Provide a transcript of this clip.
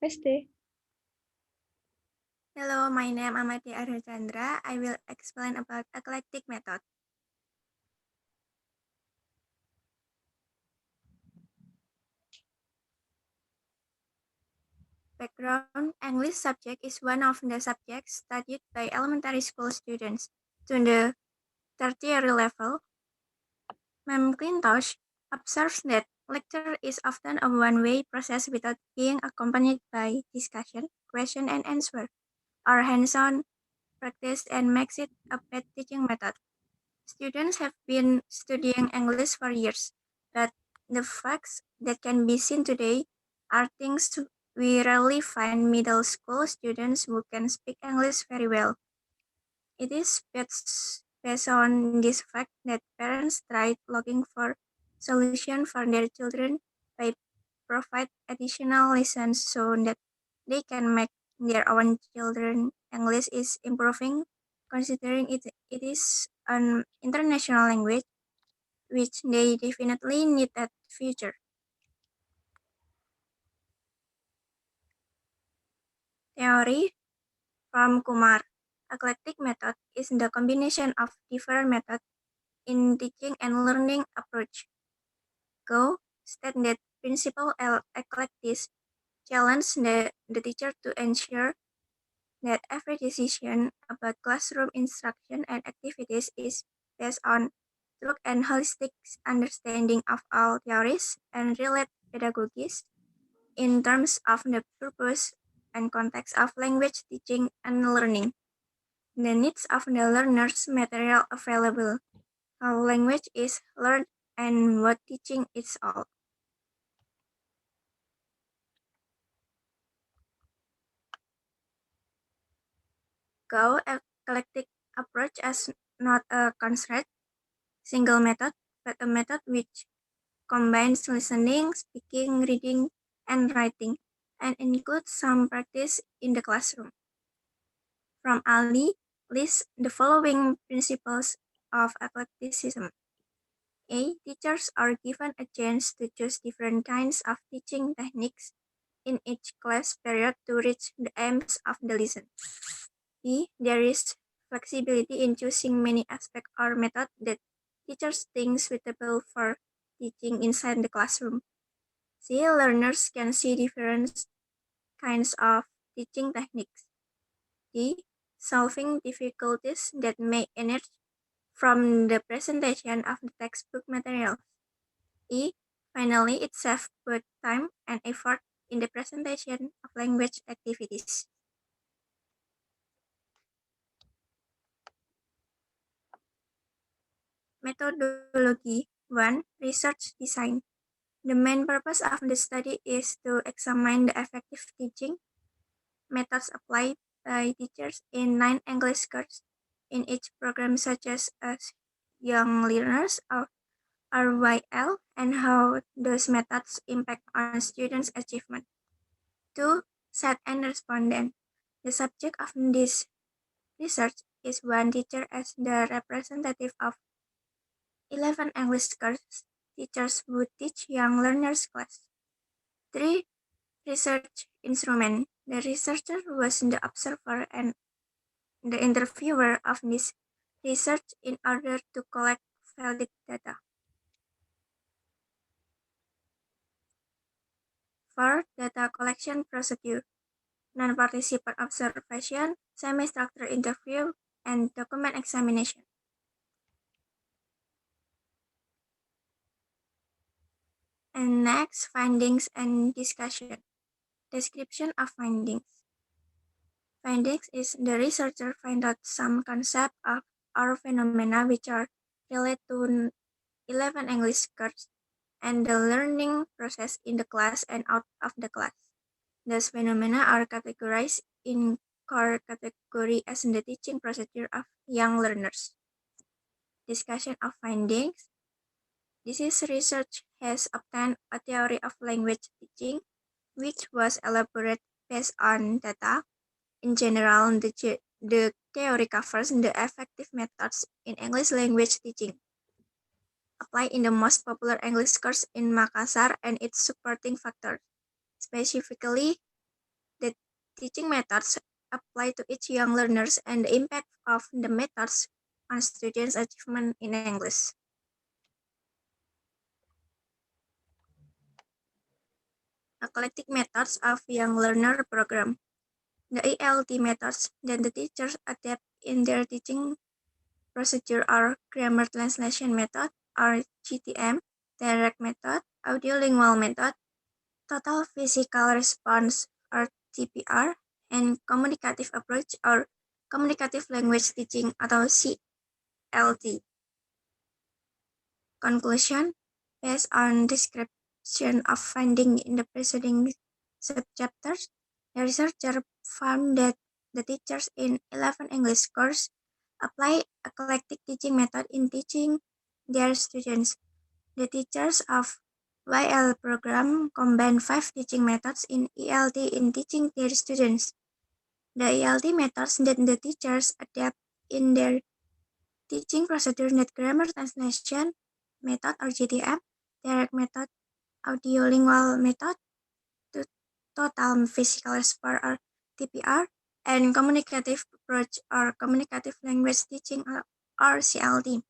Peste. Hello, my name is Amati Arya Chandra. I will explain about eclectic method. Background: English subject is one of the subjects studied by elementary school students to the tertiary level. McIntosh observes that lecture is often a one-way process without being accompanied by discussion, question and answer, or hands-on practice, and makes it a bad teaching method. Students have been studying English for years, but the facts that can be seen today are things we rarely find middle school students who can speak English very well. It is based on this fact that parents tried looking for solutions for their children by provide additional lessons so that they can make their own children English is improving, considering it is an international language which they definitely need at future. Theory from Kumar. Eclectic method is the combination of different methods in teaching and learning approach. Go state that principle eclectics challenge the teacher to ensure that every decision about classroom instruction and activities is based on truth and holistic understanding of all theories and related pedagogies in terms of the purpose and context of language teaching and learning, the needs of the learners, material available, how language is learned, and what teaching is all. Go eclectic approach as not a constraint single method, but a method which combines listening, speaking, reading, and writing, and includes some practice in the classroom. From Ali, list the following principles of eclecticism. A. Teachers are given a chance to choose different kinds of teaching techniques in each class period to reach the aims of the lesson. B. There is flexibility in choosing many aspects or methods that teachers think suitable for teaching inside the classroom. C. Learners can see different kinds of teaching techniques. D. Solving difficulties that may emerge from the presentation of the textbook materials. E. Finally, it saves both time and effort in the presentation of language activities. Methodology 1. Research design. The main purpose of the study is to examine the effective teaching methods applied by teachers in 9 English courses in each program, such as Young Learners or RYL, and how those methods impact on students' achievement. 2. Set and respondent. The subject of this research is one teacher as the representative of 11 English course teachers who teach young learners class. 3. Research instrument. The researcher was the observer and the interviewer of this research in order to collect valid data. 4. Data collection procedure. Non-participant observation, semi-structured interview, and document examination. And next, findings and discussion. Description of findings. Findings is the researcher find out some concept of or phenomena which are related to 11 English courses and the learning process in the class and out of the class. Those phenomena are categorized in core category as the teaching procedure of young learners. Discussion of findings. This research has obtained a theory of language teaching, which was elaborated based on data. In general, the theory covers the effective methods in English language teaching, applied in the most popular English course in Makassar and its supporting factors. Specifically, teaching methods apply to each young learners and the impact of the methods on students' achievement in English. Eclectic methods of young learner program. The ELT methods that the teachers adapt in their teaching procedure are grammar translation method or GTM, direct method, audiolingual method, total physical response or TPR, and communicative approach or communicative language teaching atau CLT. Conclusion: based on description of finding in the preceding subchapters, the researcher found that the teachers in 11 English course apply eclectic teaching method in teaching their students. The teachers of YL program combine 5 teaching methods in ELT in teaching their students. The ELT methods that the teachers adapt in their teaching procedure need grammar translation method or GTM, direct method, audiolingual method, total physical response or TPR, and communicative approach or communicative language teaching or CLT.